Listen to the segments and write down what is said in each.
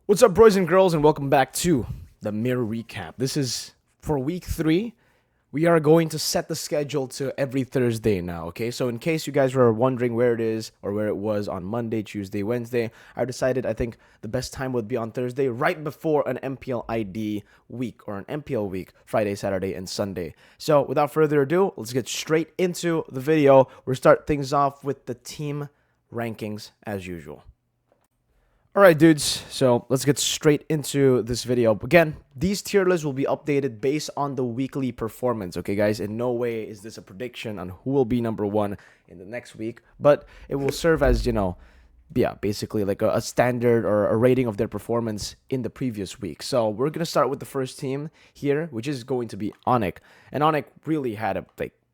What's up, boys and girls, and welcome back to the MiRecap. This is for week 3. We are going to set the schedule to every Thursday now, okay? So in case you guys were wondering where it is or where it was on Monday, Tuesday, Wednesday, I decided I think the best time would be on Thursday, right before an MPL ID week or an MPL week, Friday, Saturday, and Sunday. So without further ado, let's get straight into the video. We'll start things off with the team rankings as usual. Alright, dudes, so let's get straight into this video. Again, these tier lists will be updated based on the weekly performance, okay, guys? In no way is this a prediction on who will be number 1 in the next week, but it will serve as, basically like a standard or a rating of their performance in the previous week. So we're going to start with the first team here, which is going to be Onic. And Onic really had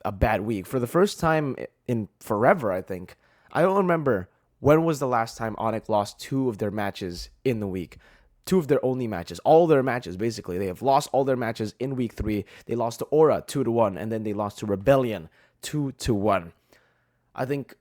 a bad week. For the first time in forever, I think. I don't remember. When was the last time Onic lost 2 of their matches in the week? 2 of their only matches. All their matches, basically. They have lost all their matches in week 3. They lost to Aura 2-1, and then they lost to Rebellion 2-1. I think,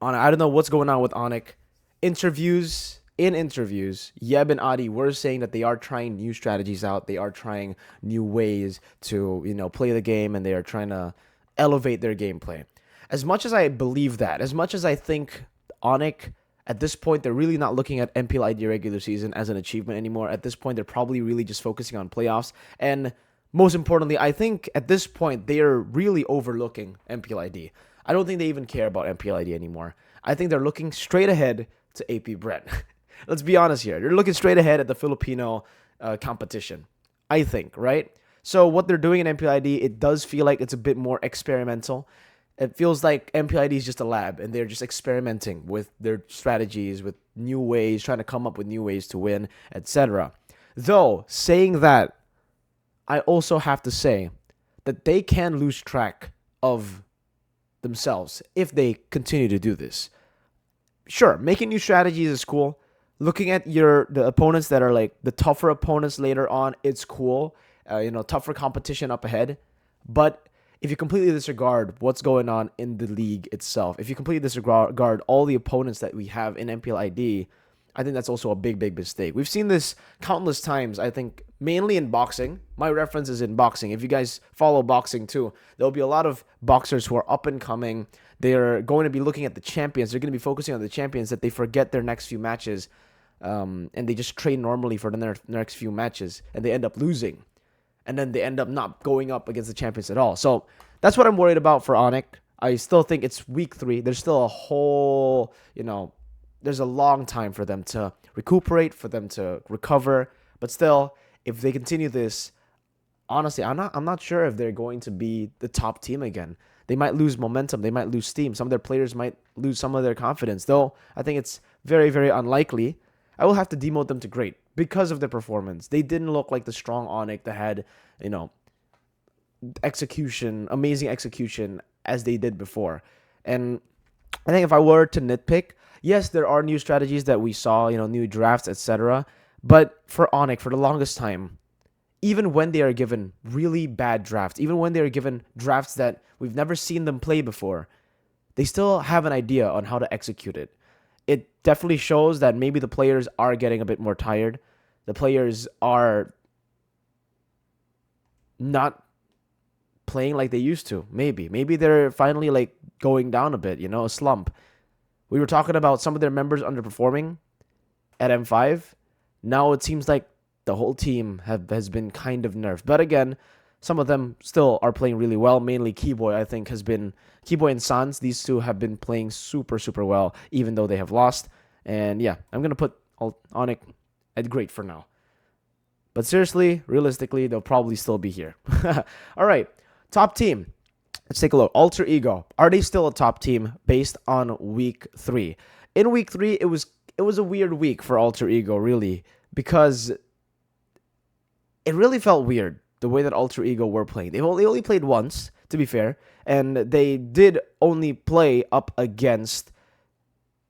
I don't know what's going on with Onic. In interviews, Yeb and Adi were saying that they are trying new strategies out. They are trying new ways to, play the game, and they are trying to elevate their gameplay. As much as I believe that, as much as I think Onic, at this point, they're really not looking at MPL ID regular season as an achievement anymore. At this point, they're probably really just focusing on playoffs. And most importantly, I think at this point, they are really overlooking MPL ID. I don't think they even care about MPL ID anymore. I think they're looking straight ahead to AP Brent. Let's be honest here. They're looking straight ahead at the Filipino competition, I think, right? So what they're doing in MPL ID, it does feel like it's a bit more experimental. It feels like MPL ID is just a lab, and they're just experimenting with their strategies, with new ways, trying to come up with new ways to win, etc. Though, saying that, I also have to say that they can lose track of themselves if they continue to do this. Sure, making new strategies is cool. Looking at the opponents that are like the tougher opponents later on, it's cool. Tougher competition up ahead. But if you completely disregard what's going on in the league itself, if you completely disregard all the opponents that we have in MPL ID, I think that's also a big, big mistake. We've seen this countless times, I think, mainly in boxing. My reference is in boxing. If you guys follow boxing too, there'll be a lot of boxers who are up and coming. They're going to be looking at the champions. They're going to be focusing on the champions that they forget their next few matches, and they just train normally for the next few matches, and they end up losing. And then they end up not going up against the champions at all. So that's what I'm worried about for Onic. I still think it's week 3. There's still a whole, there's a long time for them to recuperate, for them to recover. But still, if they continue this, honestly, I'm not sure if they're going to be the top team again. They might lose momentum. They might lose steam. Some of their players might lose some of their confidence. Though I think it's very, very unlikely. I will have to demote them to great because of their performance. They didn't look like the strong Onic that had, amazing execution as they did before. And I think if I were to nitpick, yes, there are new strategies that we saw, new drafts, etc. But for Onic, for the longest time, even when they are given really bad drafts, even when they are given drafts that we've never seen them play before, they still have an idea on how to execute it. It definitely shows that maybe the players are getting a bit more tired. The players are not playing like they used to. Maybe they're finally like going down a bit, a slump. We were talking about some of their members underperforming at M5. Now it seems like the whole team has been kind of nerfed. But again, some of them still are playing really well. Mainly Keyboy, I think, Keyboy and Sans. These two have been playing super, super well, even though they have lost. And yeah, I'm going to put Onic at great for now. But seriously, realistically, they'll probably still be here. All right, top team. Let's take a look. Alter Ego. Are they still a top team based on week 3? In week 3, it was a weird week for Alter Ego, really, because it really felt weird the way that Alter Ego were playing. They only played once, to be fair, and they did only play up against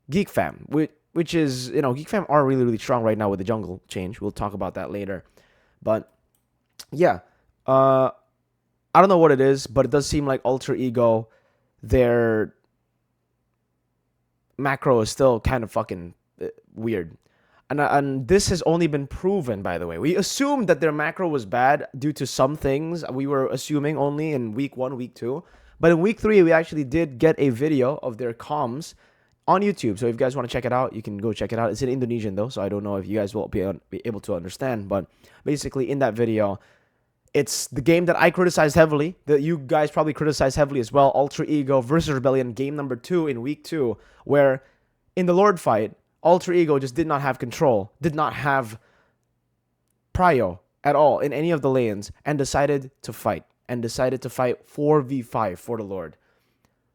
Geek Fam, which is, Geek Fam are really, really strong right now with the jungle change. We'll talk about that later. But yeah, I don't know what it is, but it does seem like Alter Ego, their macro is still kind of fucking weird. And this has only been proven, by the way. We assumed that their macro was bad due to some things. We were assuming only in week 1, week 2. But in week 3, we actually did get a video of their comms on YouTube. So if you guys want to check it out, you can go check it out. It's in Indonesian, though, so I don't know if you guys will be able to understand. But basically, in that video, it's the game that I criticized heavily, that you guys probably criticized heavily as well, Alter Ego versus Rebellion, game number 2 in week 2, where in the Lord fight, Alter Ego just did not have control, did not have prio at all in any of the lanes, and decided to fight 4v5 for the Lord.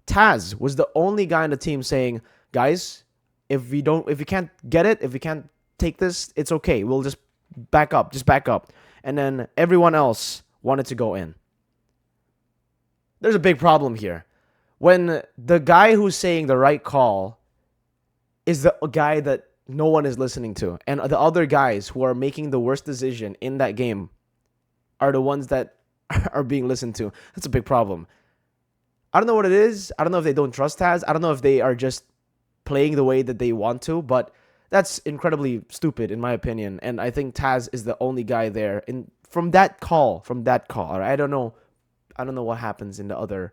Taz was the only guy on the team saying, guys, if we can't get it, if we can't take this, it's okay. We'll just back up. And then everyone else wanted to go in. There's a big problem here. When the guy who's saying the right call is the guy that no one is listening to, and the other guys who are making the worst decision in that game are the ones that are being listened to, that's a big problem. I don't know what it is. I don't know if they don't trust Taz. I don't know if they are just playing the way that they want to, but that's incredibly stupid in my opinion. And I think Taz is the only guy there from that call. Right? I don't know what happens in the other,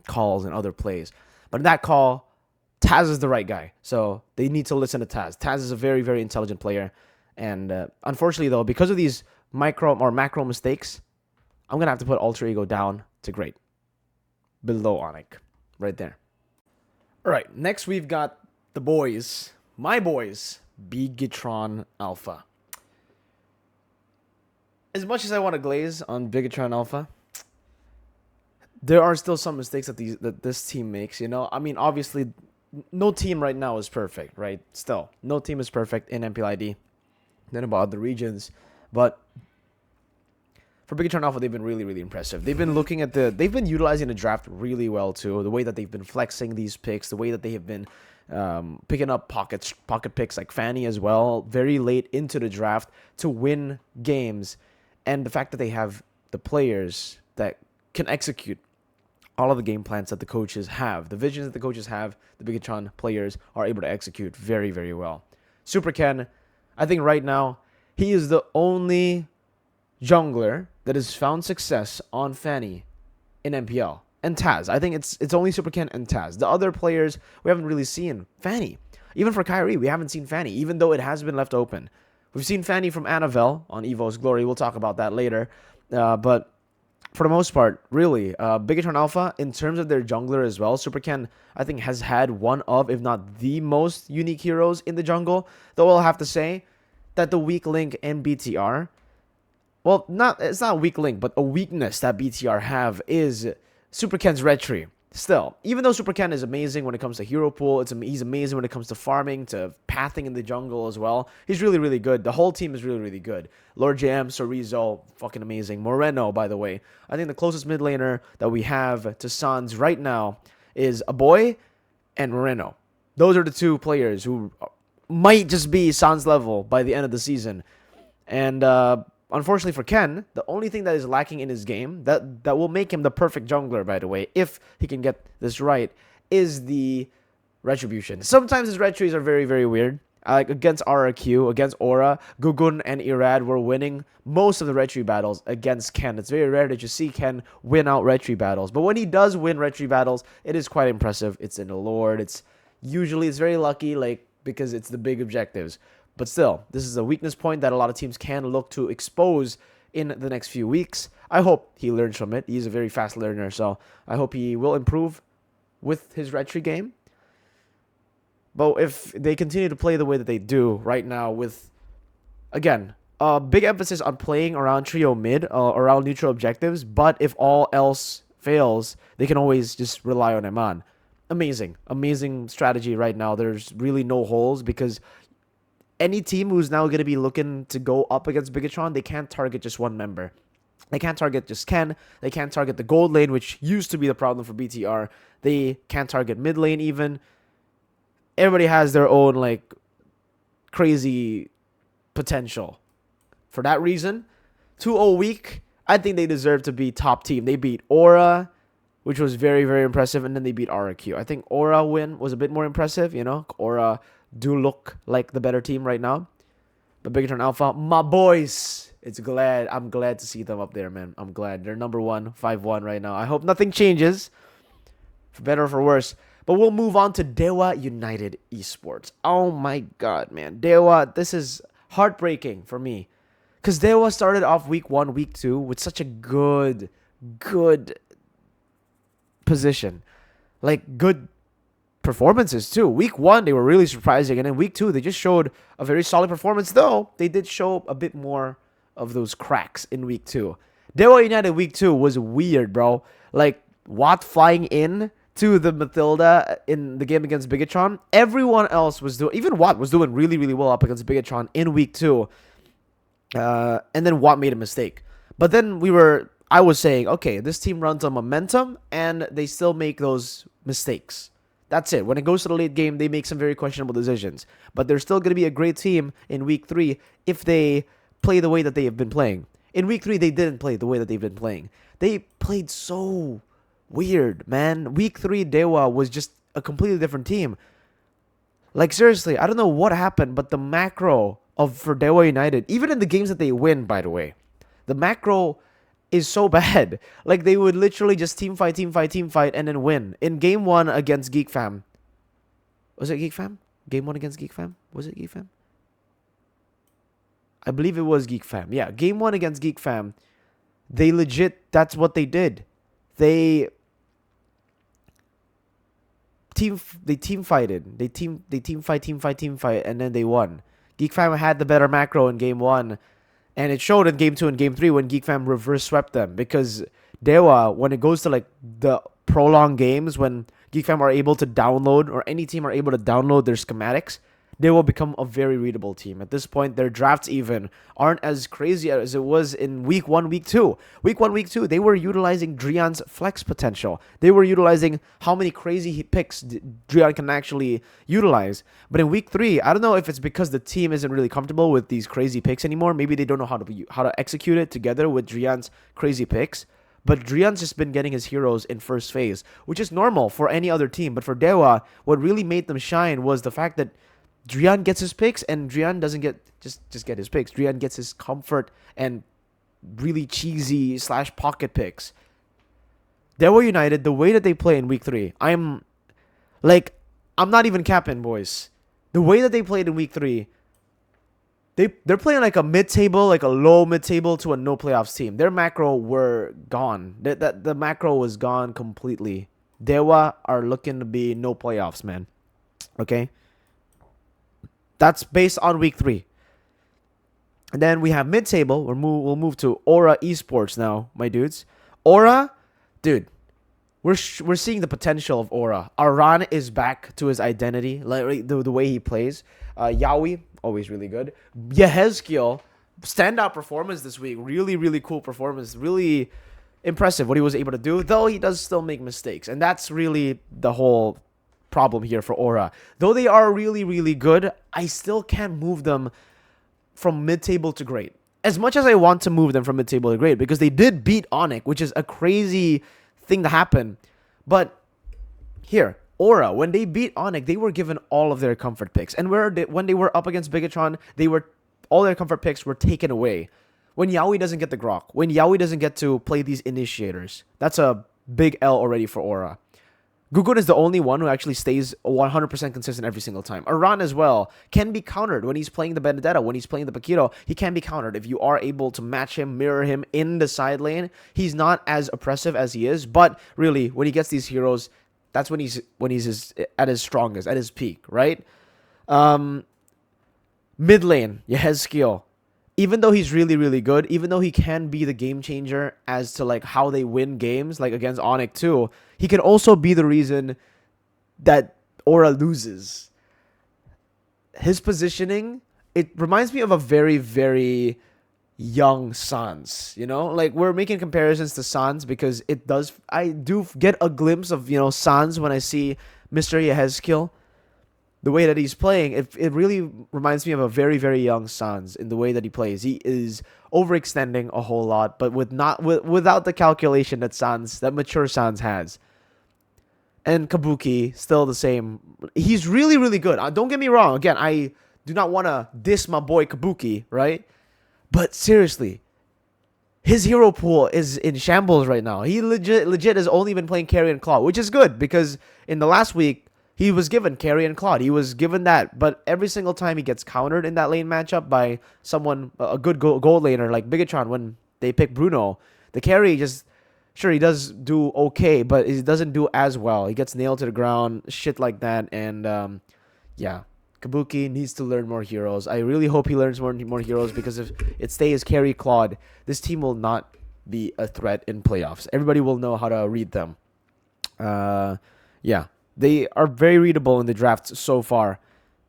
calls and other plays, but in that call, Taz is the right guy. So they need to listen to Taz. Taz is a very, very intelligent player, and unfortunately though, because of these micro or macro mistakes, I'm gonna have to put Alter Ego down to great, below Onic, right there. All right, next we've got the boys, my boys, Bigetron Alpha. As much as I want to glaze on Bigetron Alpha, there are still some mistakes that this team makes. I mean, obviously, no team right now is perfect, right? Still, no team is perfect in MPL ID. Then about the regions, but for Bigetron Alpha, they've been really, really impressive. They've been they've been utilizing the draft really well too. The way that they've been flexing these picks, the way that they have been picking up pocket picks like Fanny as well, very late into the draft to win games, and the fact that they have the players that can execute all of the game plans that the coaches have, the visions that the coaches have, the Bigetron players are able to execute very, very well. Super Ken, I think right now, he is the only jungler that has found success on Fanny in MPL. And Taz. I think it's only Super Ken and Taz. The other players, we haven't really seen Fanny. Even for CRAZYY, we haven't seen Fanny, even though it has been left open. We've seen Fanny from Annabelle on Evo's Glory. We'll talk about that later. But for the most part, really, Bigetron Alpha, in terms of their jungler as well, Super Ken, I think, has had one of, if not the most unique heroes in the jungle. Though I'll have to say that the weak link in BTR, well, it's not a weak link, but a weakness that BTR have is Super Ken's red tree. Still, even though Super Ken is amazing when it comes to hero pool, he's amazing when it comes to farming, to pathing in the jungle as well. He's really, really good. The whole team is really, really good. Lord JM, Sorizo, fucking amazing. Moreno, by the way. I think the closest mid laner that we have to Sans right now is a boy and Moreno. Those are the two players who might just be Sans level by the end of the season. And unfortunately for Ken, the only thing that is lacking in his game, that will make him the perfect jungler, by the way, if he can get this right, is the retribution. Sometimes his retries are very, very weird. Like against RRQ, against Aura, Gugun and Irad were winning most of the retry battles against Ken. It's very rare that you see Ken win out retry battles. But when he does win retry battles, it is quite impressive. It's in the Lord. It's very lucky, like, because it's the big objectives. But still, this is a weakness point that a lot of teams can look to expose in the next few weeks. I hope he learns from it. He's a very fast learner, so I hope he will improve with his retry game. But if they continue to play the way that they do right now with, again, a big emphasis on playing around trio mid, around neutral objectives, but if all else fails, they can always just rely on Eman. Amazing strategy right now. There's really no holes because any team who's now going to be looking to go up against Bigetron, they can't target just one member. They can't target just Ken. They can't target the gold lane, which used to be the problem for BTR. They can't target mid lane even. Everybody has their own, like, crazy potential. For that reason, 2-0 week, I think they deserve to be top team. They beat Aura, which was very, very impressive, and then they beat RRQ. I think Aura win was a bit more impressive, Aura do look like the better team right now. But Bigatron Alpha, my boys, I'm glad to see them up there, man. I'm glad. They're number 1, 5-1 right now. I hope nothing changes, for better or for worse. But we'll move on to Dewa United Esports. Oh my god, man. Dewa, this is heartbreaking for me. Because Dewa started off week 1, week 2 with such a good position. Like, good performances too. Week 1, they were really surprising. And then week 2, they just showed a very solid performance. Though, they did show a bit more of those cracks in week 2. Dewa United week 2 was weird, bro. Like, Watt flying in to the Matilda in the game against Bigatron. Everyone else was doing, even Watt was doing really, really well up against Bigatron in week 2. And then Watt made a mistake. But then I was saying, okay, this team runs on momentum and they still make those mistakes. That's it. When it goes to the late game, they make some very questionable decisions. But they're still going to be a great team in week 3 if they play the way that they have been playing. In week 3, they didn't play the way that they've been playing. They played so weird, man. Week 3, Dewa was just a completely different team. Like, seriously, I don't know what happened, but the macro for Dewa United, even in the games that they win, by the way, the macro is so bad. Like, they would literally just team fight, and then win. In game 1 against Geek Fam. Was it Geek Fam? Game 1 against Geek Fam? Was it Geek Fam? I believe it was Geek Fam. Yeah, game 1 against Geek Fam. They legit, that's what they did. They team fighted. They team fight, and then they won. Geek Fam had the better macro in game 1, and it showed in game 2 and game 3 when Geek Fam reverse swept them, because Dewa, when it goes to like the prolonged games, when Geek Fam are able to download, or any team are able to download their schematics, they will become a very readable team. At this point, their drafts even aren't as crazy as it was in week 1, week 2. Week 1, week 2, they were utilizing Drian's flex potential. They were utilizing how many crazy picks Drian can actually utilize. But in week 3, I don't know if it's because the team isn't really comfortable with these crazy picks anymore. Maybe they don't know how to execute it together with Drian's crazy picks. But Drian's just been getting his heroes in first phase, which is normal for any other team. But for Dewa, what really made them shine was the fact that Drian gets his picks, and Drian doesn't get just get his picks. Drian gets his comfort and really cheesy / pocket picks. Dewa United, the way that they play in week 3, I'm not even capping, boys. The way that they played in week 3, they're playing like a mid-table, like a low mid-table to a no playoffs team. Their macro were gone. The macro was gone completely. Dewa are looking to be no playoffs, man. Okay? That's based on week 3. And then we have mid-table. We'll move to Aura Esports now, my dudes. Aura, dude, we're seeing the potential of Aura. Aran is back to his identity, like the way he plays. Yawi, always really good. Yehezkiel, standout performance this week. Really, really cool performance. Really impressive what he was able to do, though he does still make mistakes. And that's really the whole problem here for Aura. Though they are really, really good, I still can't move them from mid-table to great. As much as I want to move them from mid-table to great, because they did beat Onyx, which is a crazy thing to happen. But here, Aura, when they beat Onyx, they were given all of their comfort picks. And when they were up against Bigatron, all their comfort picks were taken away. When Yaoi doesn't get the Grok, when Yaoi doesn't get to play these initiators, that's a big L already for Aura. Gugun is the only one who actually stays 100% consistent every single time. Aran as well can be countered when he's playing the Benedetta, when he's playing the Paquito. He can be countered if you are able to match him, mirror him in the side lane. He's not as oppressive as he is, but really, when he gets these heroes, that's when he's at his strongest, at his peak, right? Mid lane, Yehezkiel. Even though he's really, really good, even though he can be the game changer as to like how they win games, like against Onyx too, he can also be the reason that Aura loses. His positioning, it reminds me of a very, very young Sans, you know? Like, we're making comparisons to Sans because I do get a glimpse of, Sans when I see Mr. Yehezkiel. The way that he's playing, it really reminds me of a very, very young Sans in the way that he plays. He is overextending a whole lot, but without the calculation that mature Sans has. And Kabuki, still the same. He's really, really good. Don't get me wrong. Again, I do not want to diss my boy Kabuki, right? But seriously, his hero pool is in shambles right now. He legit has only been playing carry and Claude, which is good because in the last week, he was given carry and Claude. He was given that. But every single time he gets countered in that lane matchup by someone, a good goal laner like Bigatron, when they pick Bruno, the carry just... Sure, he does do okay, but he doesn't do as well. He gets nailed to the ground, shit like that. And yeah, Kabuki needs to learn more heroes. I really hope he learns more heroes, because if it stays carry Claude, this team will not be a threat in playoffs. Everybody will know how to read them. Yeah, they are very readable in the drafts so far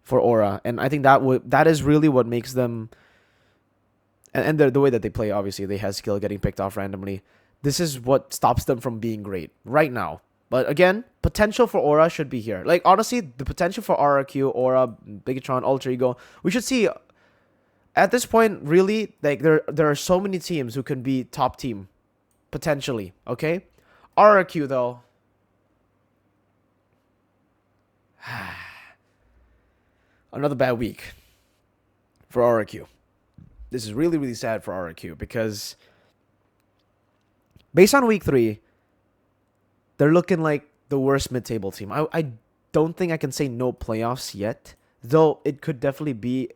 for Aura, and I think that is really what makes them. And the way that they play, obviously, they have skill getting picked off randomly. This is what stops them from being great right now. But again, potential for Aura should be here. Like, honestly, the potential for RRQ, Aura, Bigatron, Alter Ego, we should see. At this point, really, like, there are so many teams who can be top team, potentially, okay? RRQ, though. Another bad week for RRQ. This is really, really sad for RRQ, because based on week 3, they're looking like the worst mid-table team. I don't think I can say no playoffs yet, though it could definitely be.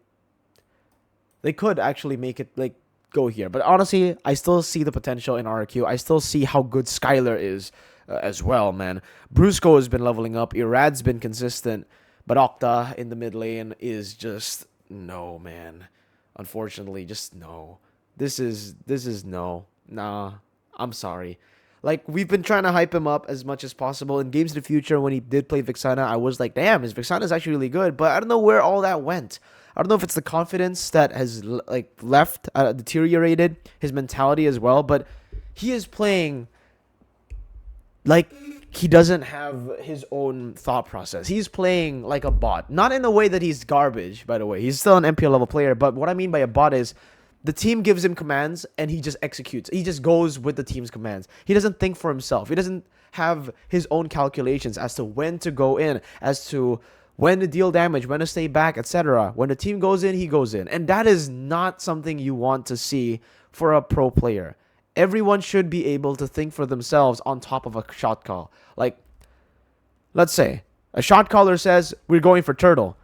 They could actually make it like go here, but honestly, I still see the potential in RRQ. I still see how good Skylar is as well, man. Brusco has been leveling up. Irad's been consistent, but Octa in the mid lane is just no, man. Unfortunately, just no. This is no. Nah. I'm sorry. Like, we've been trying to hype him up as much as possible. In games in the future, when he did play Vixana, I was like, damn, his Vixana is actually really good. But I don't know where all that went. I don't know if it's the confidence that has, like, left, deteriorated, his mentality as well. But he is playing like he doesn't have his own thought process. He's playing like a bot. Not in the way that he's garbage, by the way. He's still an MPL level player. But what I mean by a bot is, the team gives him commands and he just executes. He just goes with the team's commands. He doesn't think for himself. He doesn't have his own calculations as to when to go in, as to when to deal damage, when to stay back, etc. When the team goes in, he goes in. And that is not something you want to see for a pro player. Everyone should be able to think for themselves on top of a shot call. Like, let's say a shot caller says, we're going for turtle.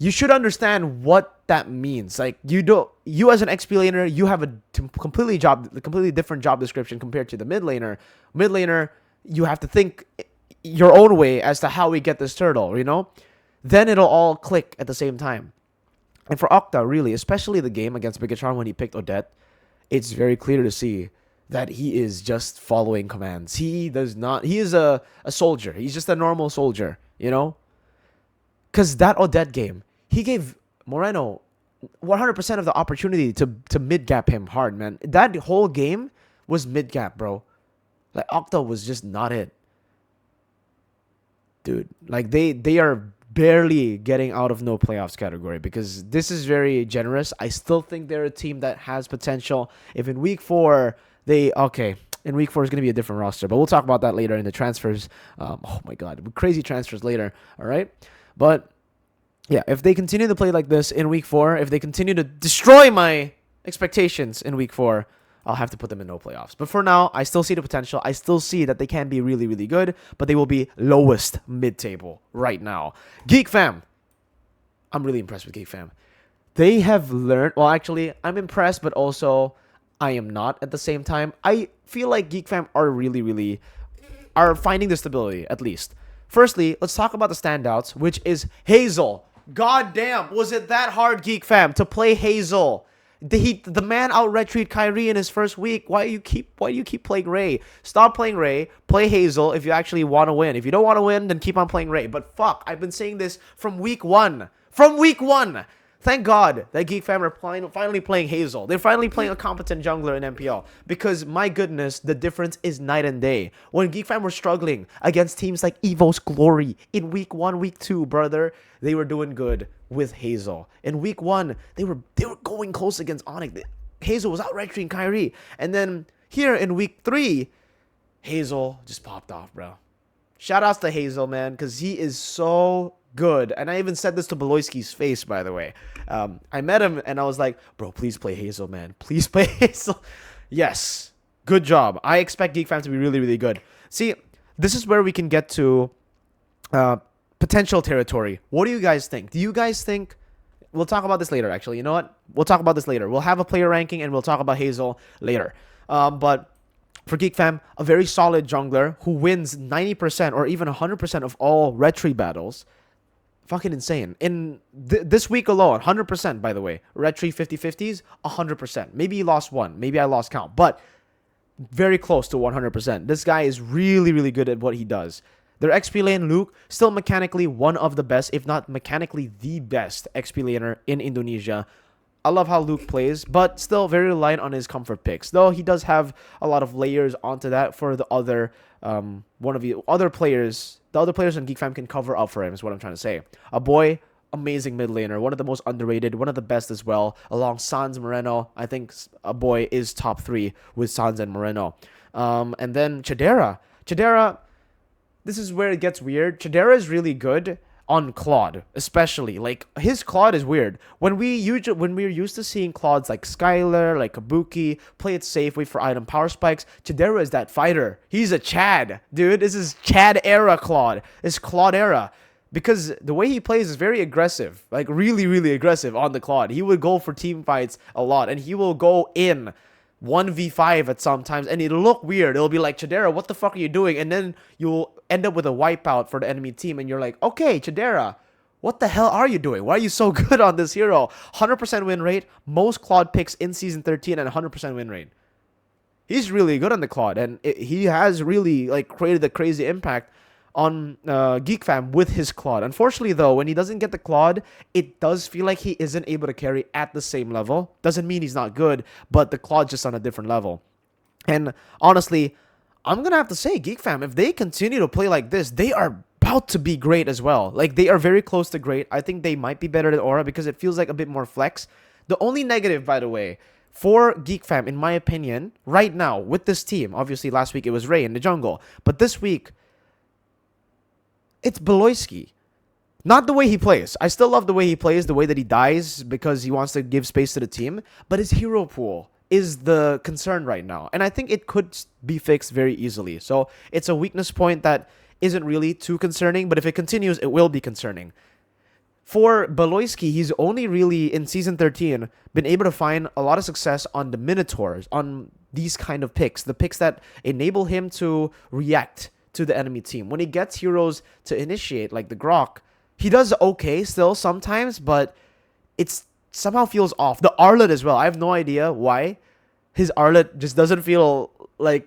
You should understand what that means. Like, you as an XP laner, you have a completely different job description compared to the mid laner. Mid laner, you have to think your own way as to how we get this turtle, you know? Then it'll all click at the same time. And for Octa, really, especially the game against Bigatron when he picked Odette, it's very clear to see that he is just following commands. He is a soldier. He's just a normal soldier, you know? Because that Odette game, he gave Moreno 100% of the opportunity to mid-gap him hard, man. That whole game was mid-gap, bro. Like, Octa was just not it. Dude, like, they are barely getting out of no playoffs category, because this is very generous. I still think they're a team that has potential. If in week 4, in week 4 is going to be a different roster, but we'll talk about that later in the transfers. Oh my God, crazy transfers later, all right? But yeah, if they continue to play like this in week 4, if they continue to destroy my expectations in week 4, I'll have to put them in no playoffs. But for now, I still see the potential. I still see that they can be really, really good, but they will be lowest mid-table right now. Geek Fam. I'm really impressed with Geek Fam. They have learned... Well, actually, I'm impressed, but also I am not at the same time. I feel like Geek Fam are really, really... are finding the stability, at least. Firstly, let's talk about the standouts, which is Hazel. God damn, was it that hard, Geek Fam, to play Hazel? The man out red treat Kyrie in his first week. Why do you keep playing Ray? Stop playing Ray. Play Hazel if you actually want to win. If you don't want to win, then keep on playing Ray. But fuck, I've been saying this from week 1. From week 1. Thank God that Geek Fam are finally playing Hazel. They're finally playing a competent jungler in MPL. Because, my goodness, the difference is night and day. When Geek Fam were struggling against teams like Evo's Glory in week 1, week 2, brother, they were doing good with Hazel. In week 1, they were going close against Onyx. Hazel was out red treating Kyrie. And then here in week 3, Hazel just popped off, bro. Shout outs to Hazel, man, because he is so good. And I even said this to Beloyski's face, by the way. I met him and I was like, bro, please play Hazel, man. Please play Hazel. Yes. Good job. I expect Geek Fam to be really, really good. See, this is where we can get to potential territory. What do you guys think? Do you guys think... We'll talk about this later, actually. You know what? We'll talk about this later. We'll have a player ranking and we'll talk about Hazel later. But for Geek Fam, a very solid jungler who wins 90% or even 100% of all retry battles. Fucking insane. In this week alone, 100%, by the way. Retry 50-50s, 100%. Maybe he lost one. Maybe I lost count. But very close to 100%. This guy is really, really good at what he does. Their XP lane, Luke, still mechanically one of the best, if not mechanically the best XP laner in Indonesia. I love how Luke plays, but still very reliant on his comfort picks. Though he does have a lot of layers onto that for the other other players. The other players in Geek Fam can cover up for him, is what I'm trying to say. A boy, amazing mid laner, one of the most underrated, one of the best as well, along Sans Moreno. I think a boy is top 3 with Sans and Moreno. And then Chidera. Chidera, this is where it gets weird. Chidera is really good on Claude, especially. Like, his Claude is weird. When we're used to seeing Claudes like Skylar, like Kabuki, play it safe, wait for item power spikes, Chidera is that fighter. He's a Chad, dude. This is Chad era Claude. It's Claude era. Because the way he plays is very aggressive. Like, really, really aggressive on the Claude. He would go for team fights a lot. And he will go in 1v5 at sometimes. And it'll look weird. It'll be like, Chidera, what the fuck are you doing? And then you'll end up with a wipeout for the enemy team. And you're like, okay, Chidera, what the hell are you doing? Why are you so good on this hero? 100% win rate. Most Claude picks in Season 13 and 100% win rate. He's really good on the Claude. And he has really like created a crazy impact on Geek Fam with his Claude. Unfortunately, though, when he doesn't get the Claude, it does feel like he isn't able to carry at the same level. Doesn't mean he's not good, but the Claude's just on a different level. And honestly, I'm going to have to say, Geek Fam, if they continue to play like this, they are about to be great as well. Like, they are very close to great. I think they might be better than Aura because it feels like a bit more flex. The only negative, by the way, for Geek Fam, in my opinion, right now, with this team, obviously last week it was Ray in the jungle, but this week, it's Beloyski. Not the way he plays. I still love the way he plays, the way that he dies because he wants to give space to the team. But his hero pool is the concern right now. And I think it could be fixed very easily. So it's a weakness point that isn't really too concerning. But if it continues, it will be concerning. For Beloyski, he's only really, in Season 13, been able to find a lot of success on the Minotaurs, on these kind of picks. The picks that enable him to react to the enemy team. When he gets heroes to initiate, like the Grok, he does okay still sometimes, but it's somehow feels off. The Arlet as well. I have no idea why. His Arlet just doesn't feel like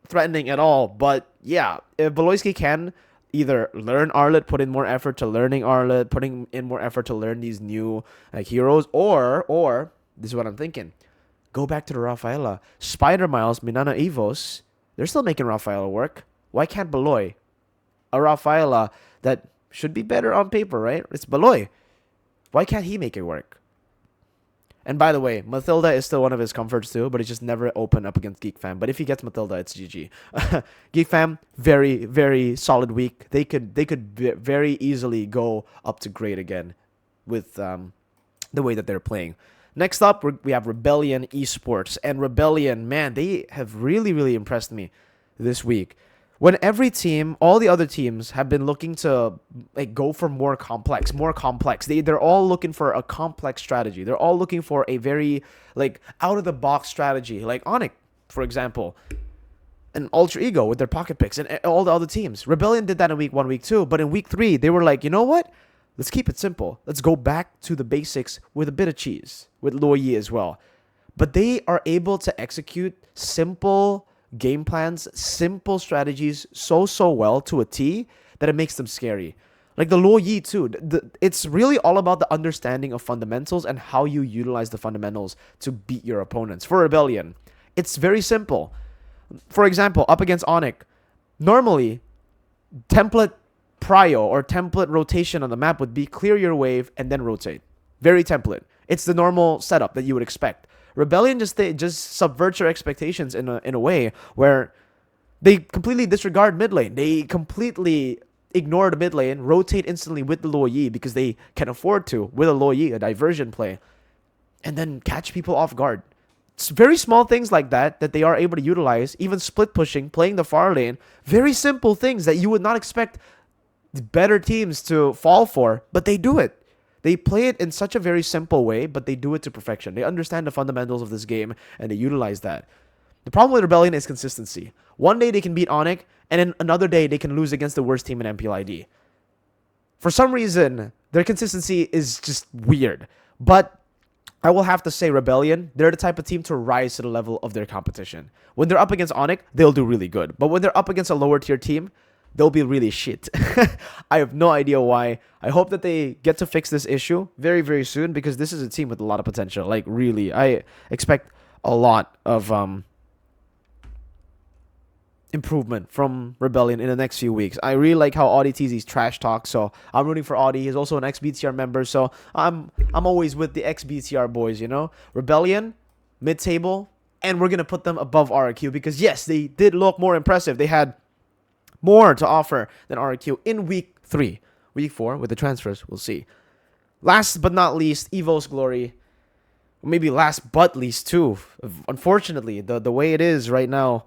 threatening at all. But yeah, if Beloyski can either learn Arlet, put in more effort to learning Arlet, putting in more effort to learn these new heroes, or this is what I'm thinking. Go back to the Rafaela. Spider Miles, Minana Evos, they're still making Rafaela work. Why can't Beloy, a Rafaela that should be better on paper, right? It's Beloy. Why can't he make it work? And by the way, Mathilda is still one of his comforts too, but it's just never open up against Geek Fam. But if he gets Mathilda, it's GG. Geek Fam, very, very solid week. They could very easily go up to great again with the way that they're playing. Next up, we have Rebellion Esports. And Rebellion, man, they have really, really impressed me this week. When every team, all the other teams have been looking to like go for more complex. They're all looking for a complex strategy. They're all looking for a very like out of the box strategy. Like Onyx, for example, and Ultra Ego with their pocket picks, and all the other teams. Rebellion did that in week 1, week 2, but in week 3 they were like, you know what? Let's keep it simple. Let's go back to the basics with a bit of cheese with Luo Yi as well. But they are able to execute simple game plans, simple strategies so well to a T that it makes them scary. Like the Luo Yi too. It's really all about the understanding of fundamentals and how you utilize the fundamentals to beat your opponents. For Rebellion, it's very simple. For example, up against Onyx, normally template prio or template rotation on the map would be clear your wave and then rotate. Very template. It's the normal setup that you would expect. Rebellion just subverts your expectations in a way where They completely disregard mid lane. They completely ignore the mid lane, rotate instantly with the Luo Yi because they can afford to with a Luo Yi, a diversion play, and then catch people off guard. It's very small things like that that they are able to utilize, even split pushing, playing the far lane. Very simple things that you would not expect better teams to fall for, but they do it. They play it in such a very simple way, but they do it to perfection. They understand the fundamentals of this game, and they utilize that. The problem with Rebellion is consistency. One day they can beat Onyx, and then another day they can lose against the worst team in MPL ID. For some reason, their consistency is just weird. But I will have to say Rebellion, they're the type of team to rise to the level of their competition. When they're up against Onyx, they'll do really good. But when they're up against a lower tier team, they'll be really shit. I have no idea why. I hope that they get to fix this issue very, very soon because this is a team with a lot of potential. Like, really, I expect a lot of improvement from Rebellion in the next few weeks. I really like how Audi TZ's trash talk, so I'm rooting for Audi. He's also an ex-BTR member, so I'm always with the ex-BTR boys, you know? Rebellion, mid-table, and we're going to put them above RQ because, yes, they did look more impressive. They had more to offer than RQ in week 3. Week 4, with the transfers, we'll see. Last but not least, Evo's Glory. Maybe last but least too. Unfortunately, the way it is right now,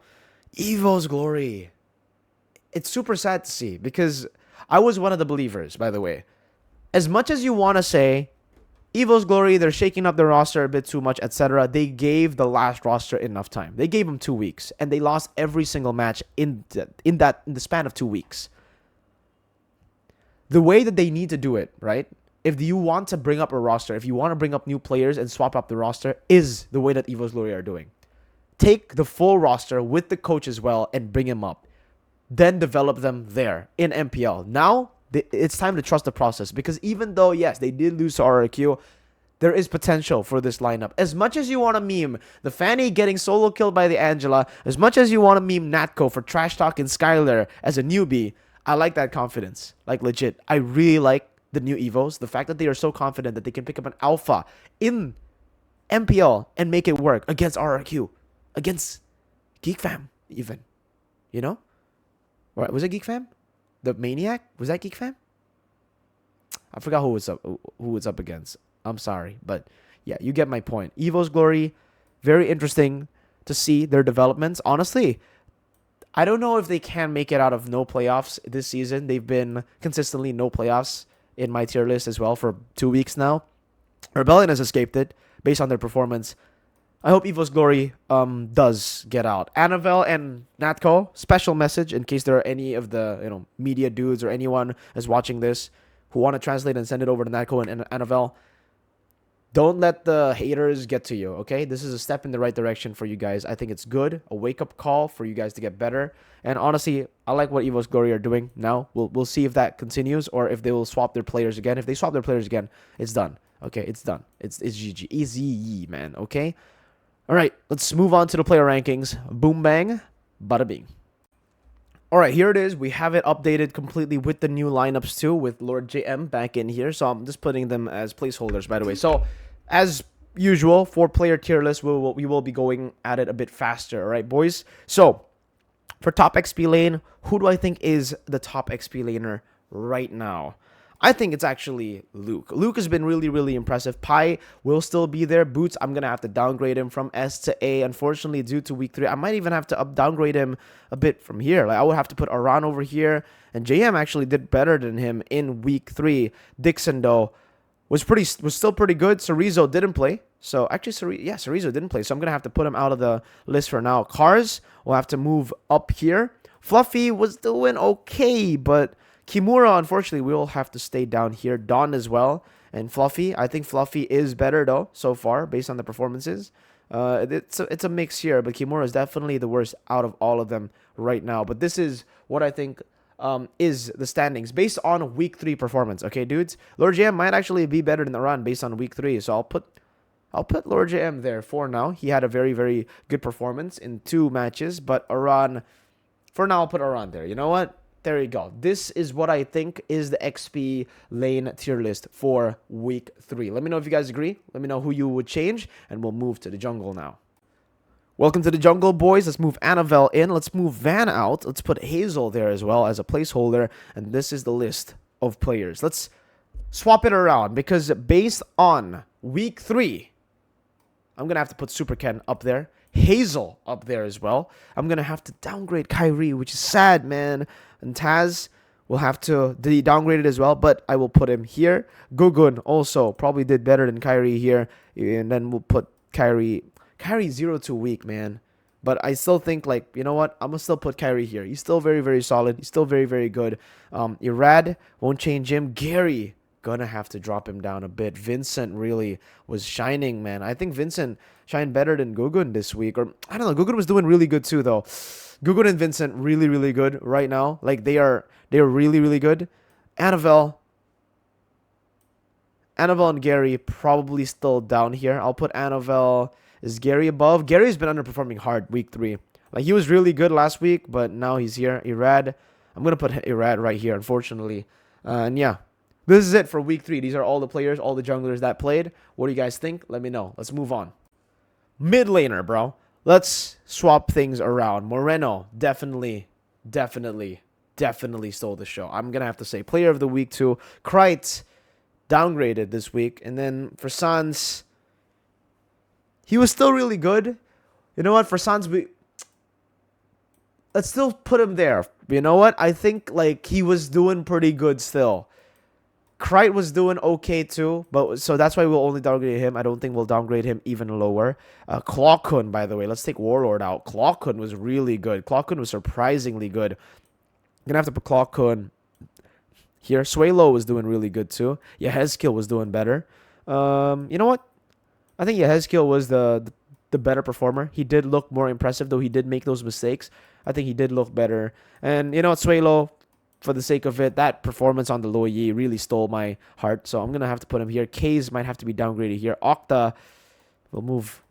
Evo's Glory. It's super sad to see because I was one of the believers, by the way. As much as you want to say, Evo's Glory, they're shaking up the roster a bit too much, etc. They gave the last roster enough time. They gave them 2 weeks, and they lost every single match in the span of 2 weeks. The way that they need to do it, right? If you want to bring up a roster, if you want to bring up new players and swap up the roster, is the way that Evo's Glory are doing. Take the full roster with the coach as well and bring him up. Then develop them there in MPL. Now, it's time to trust the process because even though, yes, they did lose to RRQ, there is potential for this lineup. As much as you want to meme the Fanny getting solo killed by the Angela, as much as you want to meme Natko for trash talking Skylar as a newbie, I like that confidence. Like, legit. I really like the new Evos. The fact that they are so confident that they can pick up an alpha in MPL and make it work against RRQ. Against Geek Fam, even. You know? Or was it Geek Fam? The Maniac? Was that Geek Fam? I forgot who it's up against. I'm sorry. But yeah, you get my point. Evo's Glory, very interesting to see their developments. Honestly, I don't know if they can make it out of no playoffs this season. They've been consistently no playoffs in my tier list as well for 2 weeks now. Rebellion has escaped it based on their performance. I hope Evo's Glory does get out. Annabelle and Natko, special message in case there are any of the media dudes or anyone is watching this who want to translate and send it over to Natko and Annabelle. Don't let the haters get to you, okay? This is a step in the right direction for you guys. I think it's good, a wake-up call for you guys to get better. And honestly, I like what Evo's Glory are doing now. We'll see if that continues or if they will swap their players again. If they swap their players again, it's done. Okay, it's done. It's GG. Easy, man, okay? All right, let's move on to the player rankings. Boom, bang, bada bing. All right, here it is. We have it updated completely with the new lineups too, with Lord JM back in here. So I'm just putting them as placeholders, by the way. So as usual, for player tier list, we will be going at it a bit faster. All right, boys. So for top XP lane, who do I think is the top XP laner right now? I think it's actually Luke. Luke has been really, really impressive. Pi will still be there. Boots, I'm going to have to downgrade him from S to A. Unfortunately, due to week 3, I might even have to downgrade him a bit from here. Like, I would have to put Aran over here. And JM actually did better than him in week 3. Dixon, though, was still pretty good. CRAZYY didn't play. So, actually, CRAZYY didn't play. So, I'm going to have to put him out of the list for now. Cars will have to move up here. Fluffy was doing okay, but Kimura, unfortunately, will have to stay down here. Dawn as well. And Fluffy, I think Fluffy is better, though, so far, based on the performances. It's a mix here, but Kimura is definitely the worst out of all of them right now. But this is what I think is the standings based on week 3 performance. Okay, dudes? Lord JM might actually be better than Aran based on week 3. So I'll put Lord JM there for now. He had a very, very good performance in 2 matches. But Aran, for now, I'll put Aran there. You know what? There you go. This is what I think is the XP lane tier list for week 3. Let me know if you guys agree. Let me know who you would change, and we'll move to the jungle now. Welcome to the jungle, boys. Let's move Annabelle in. Let's move Van out. Let's put Hazel there as well as a placeholder. And this is the list of players. Let's swap it around because based on week 3, I'm going to have to put Super Ken up there. Hazel up there as well. I'm going to have to downgrade Kyrie, which is sad, man. And Taz will have to be downgraded as well, but I will put him here. Gugun also probably did better than Kyrie here. And then we'll put Kyrie 0 to weak, man. But I still think, like, you know what? I'm going to still put Kyrie here. He's still very, very solid. He's still very, very good. Irad, won't change him. Gary, gonna have to drop him down a bit. Vincent really was shining, man. I think Vincent shined better than Gugun this week. Or, I don't know. Gugun was doing really good too, though. Gugun and Vincent, really, really good right now. Like, they're really, really good. Annabelle and Gary probably still down here. I'll put Annabelle. Is Gary above? Gary's been underperforming hard week 3. Like, he was really good last week, but now he's here. Irad. I'm going to put Irad right here, unfortunately. And yeah, this is it for week 3. These are all the players, all the junglers that played. What do you guys think? Let me know. Let's move on. Mid laner, bro. Let's swap things around. Moreno, definitely stole the show. I'm going to have to say player of the week too. Krite, downgraded this week. And then for Sans, he was still really good. You know what? For Sans, let's still put him there. You know what? I think, like, he was doing pretty good still. Krite was doing okay too, but so that's why we'll only downgrade him. I don't think we'll downgrade him even lower. Clockun, by the way, let's take Warlord out. Clockun was really good. Clockun was surprisingly good. I'm gonna have to put Clockun here. Swalo was doing really good too. Yehezkiel was doing better. You know what? I think Yehezkiel was the better performer. He did look more impressive, though he did make those mistakes. I think he did look better. And you know what, Swalo, for the sake of it, that performance on the Lo Yi really stole my heart. So I'm going to have to put him here. Kaze might have to be downgraded here. Octa will move.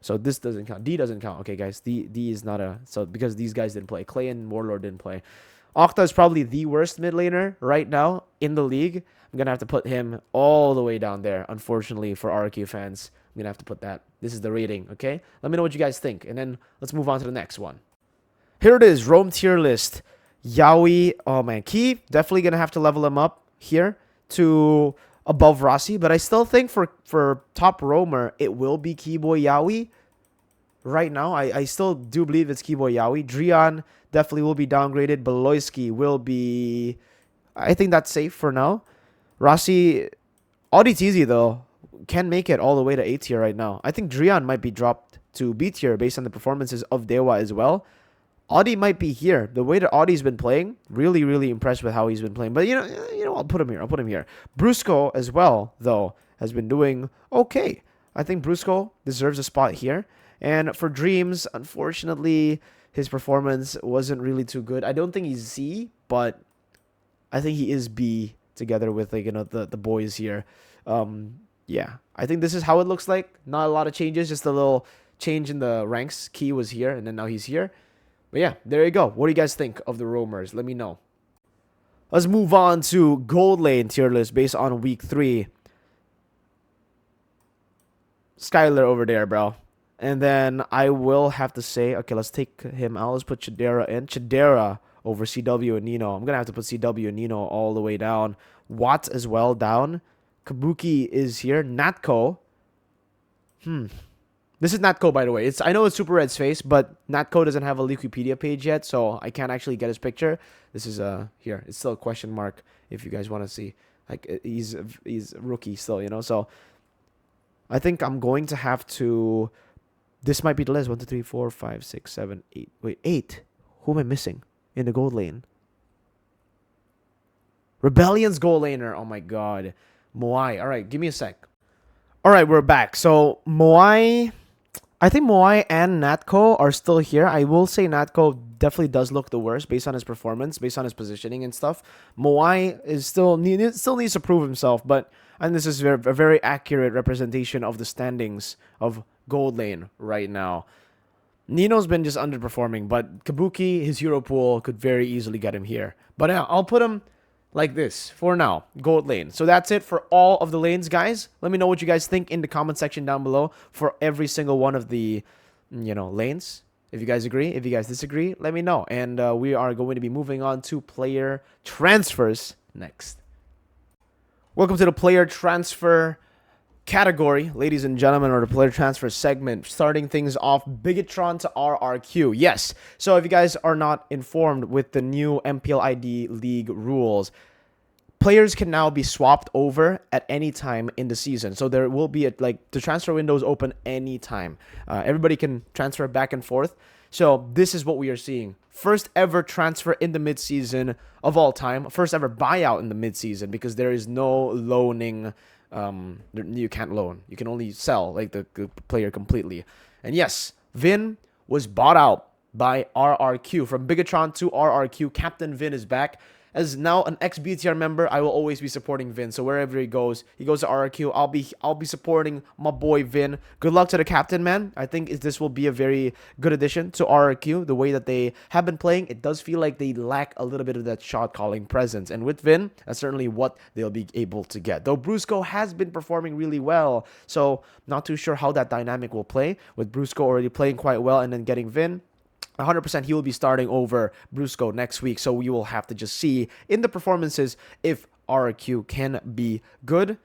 So this doesn't count. D doesn't count. Okay, guys. D is not a... So because these guys didn't play. Clay and Warlord didn't play. Octa is probably the worst mid laner right now in the league. I'm going to have to put him all the way down there, unfortunately, for RQ fans. I'm going to have to put that. This is the rating, okay? Let me know what you guys think. And then let's move on to the next one. Here it is. Rome tier list. Yaoi, oh man, Key, definitely going to have to level him up here to above Rossi, but I still think for top roamer, it will be Keyboy Yaoi. Right now, I still do believe it's Keyboy Yaoi. Drian definitely will be downgraded. Beloyski will be, I think that's safe for now. Rossi, Auditizi though, can make it all the way to A tier right now. I think Drian might be dropped to B tier based on the performances of Dewa as well. Audi might be here. The way that Audi's been playing, really, really impressed with how he's been playing. But you know, I'll put him here. Brusco as well, though, has been doing okay. I think Brusco deserves a spot here. And for Dreams, unfortunately, his performance wasn't really too good. I don't think he's C, but I think he is B together with, like, you know, the boys here. Yeah, I think this is how it looks like. Not a lot of changes, just a little change in the ranks. Key was here, and then now he's here. But yeah, there you go. What do you guys think of the roamers? Let me know. Let's move on to gold lane tier list based on week 3. Skylar over there, bro. And then I will have to say, okay, let's take him out. Let's put Chidera in. Chidera over CW and Nino. I'm going to have to put CW and Nino all the way down. Watts as well down. Kabuki is here. Natko. This is Natko, by the way. I know it's Super Red's face, but Natko doesn't have a Wikipedia page yet, so I can't actually get his picture. This is here. It's still a question mark if you guys want to see. Like, he's a rookie still, you know. So I think I'm going to have to. This might be the list. 1, 2, 3, 4, 5, 6, 7, 8. Wait, 8. Who am I missing in the gold lane? Rebellion's gold laner. Oh my god, Moai. All right, give me a sec. All right, we're back. So Moai. I think Moai and Natko are still here. I will say Natko definitely does look the worst based on his performance, based on his positioning and stuff. Moai is still needs to prove himself, but and this is a very accurate representation of the standings of gold lane right now. Nino's been just underperforming, but Kabuki, his hero pool, could very easily get him here. But I'll put him like this for now, gold lane. So that's it for all of the lanes, guys. Let me know what you guys think in the comment section down below for every single one of the lanes. If you guys agree, if you guys disagree, let me know. And we are going to be moving on to player transfers next. Welcome to the player transfer category, ladies and gentlemen, or the player transfer segment. Starting things off, Bigatron to RRQ. Yes. So if you guys are not informed with the new MPL ID League rules, players can now be swapped over at any time in the season. So there will be the transfer windows open anytime. Everybody can transfer back and forth. So this is what we are seeing. First ever transfer in the midseason of all time. First ever buyout in the midseason, because there is no loaning. You can't loan. You can only sell the player completely. And yes, Vin was bought out by RRQ. From Bigatron to RRQ, Captain Vin is back. As now an ex-BTR member, I will always be supporting Vin. So wherever he goes to RRQ. I'll be supporting my boy Vin. Good luck to the captain, man. I think this will be a very good addition to RRQ. The way that they have been playing, it does feel like they lack a little bit of that shot calling presence. And with Vin, that's certainly what they'll be able to get. Though Brusco has been performing really well, so not too sure how that dynamic will play. With Brusco already playing quite well and then getting Vin, 100% he will be starting over Brusco next week. So we will have to just see in the performances if RRQ can be good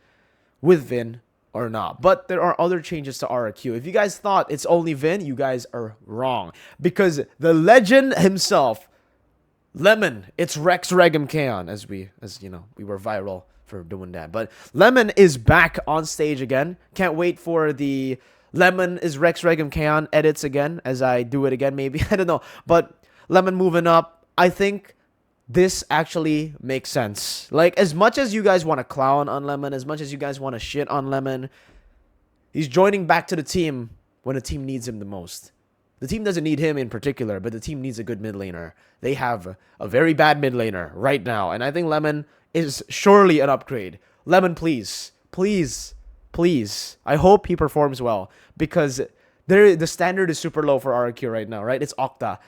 with Vin or not. But there are other changes to RRQ. If you guys thought it's only Vin, you guys are wrong. Because the legend himself, Lemon, it's Rex Regum Kaon, as we were viral for doing that. But Lemon is back on stage again. Can't wait for the Lemon is Rex Regum Kaon edits again, as I do it again, maybe. I don't know. But Lemon moving up, I think this actually makes sense. As much as you guys want to clown on Lemon, as much as you guys want to shit on Lemon, he's joining back to the team when the team needs him the most. The team doesn't need him in particular, but the team needs a good mid laner. They have a very bad mid laner right now, and I think Lemon is surely an upgrade. Lemon, please. Please. Please. I hope he performs well, because the standard is super low for RRQ right now, right? It's Octa.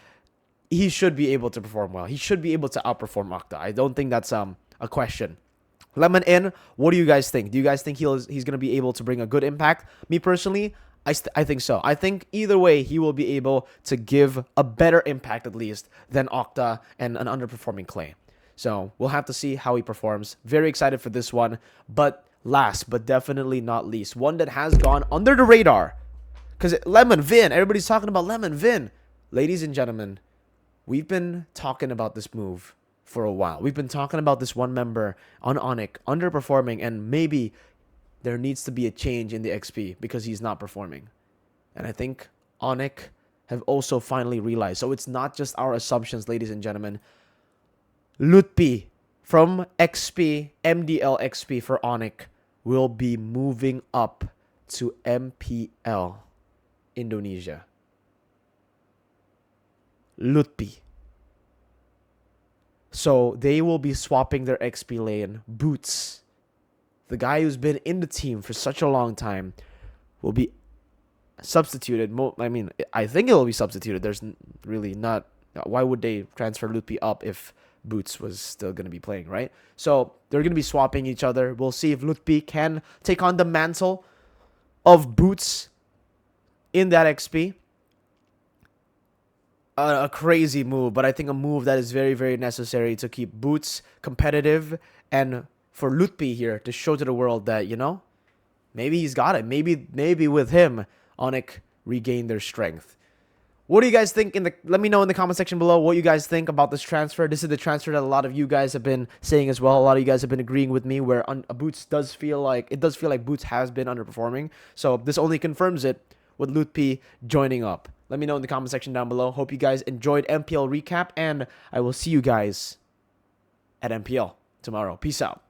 He should be able to perform well. He should be able to outperform Octa. I don't think that's a question. Lemon in. What do you guys think? Do you guys think he's going to be able to bring a good impact? Me personally, I think so. I think either way, he will be able to give a better impact at least than Octa and an underperforming Clay. So we'll have to see how he performs. Very excited for this one. But last but definitely not least, one that has gone under the radar. Because Lemon, Vin, everybody's talking about Lemon, Vin. Ladies and gentlemen, we've been talking about this move for a while. We've been talking about this one member on Onyx underperforming, and maybe there needs to be a change in the XP because he's not performing. And I think Onyx have also finally realized. So it's not just our assumptions, ladies and gentlemen. Lutpi from XP, MDL XP for Onyx will be moving up to MPL Indonesia. Lutpi. So they will be swapping their XP lane. Boots, the guy who's been in the team for such a long time, will be substituted. I think it will be substituted. There's really not. Why would they transfer Lutpi up if Boots was still going to be playing, right? So they're going to be swapping each other. We'll see if Lutpi can take on the mantle of Boots in that XP. A crazy move, but I think a move that is very, very necessary to keep Boots competitive, and for Lutpi here to show to the world that, maybe he's got it. Maybe with him, Onyx regain their strength. What do you guys think? Let me know in the comment section below what you guys think about this transfer. This is the transfer that a lot of you guys have been saying as well. A lot of you guys have been agreeing with me, where Boots does feel like Boots has been underperforming. So this only confirms it with Lutpi joining up. Let me know in the comment section down below. Hope you guys enjoyed MPL recap, and I will see you guys at MPL tomorrow. Peace out.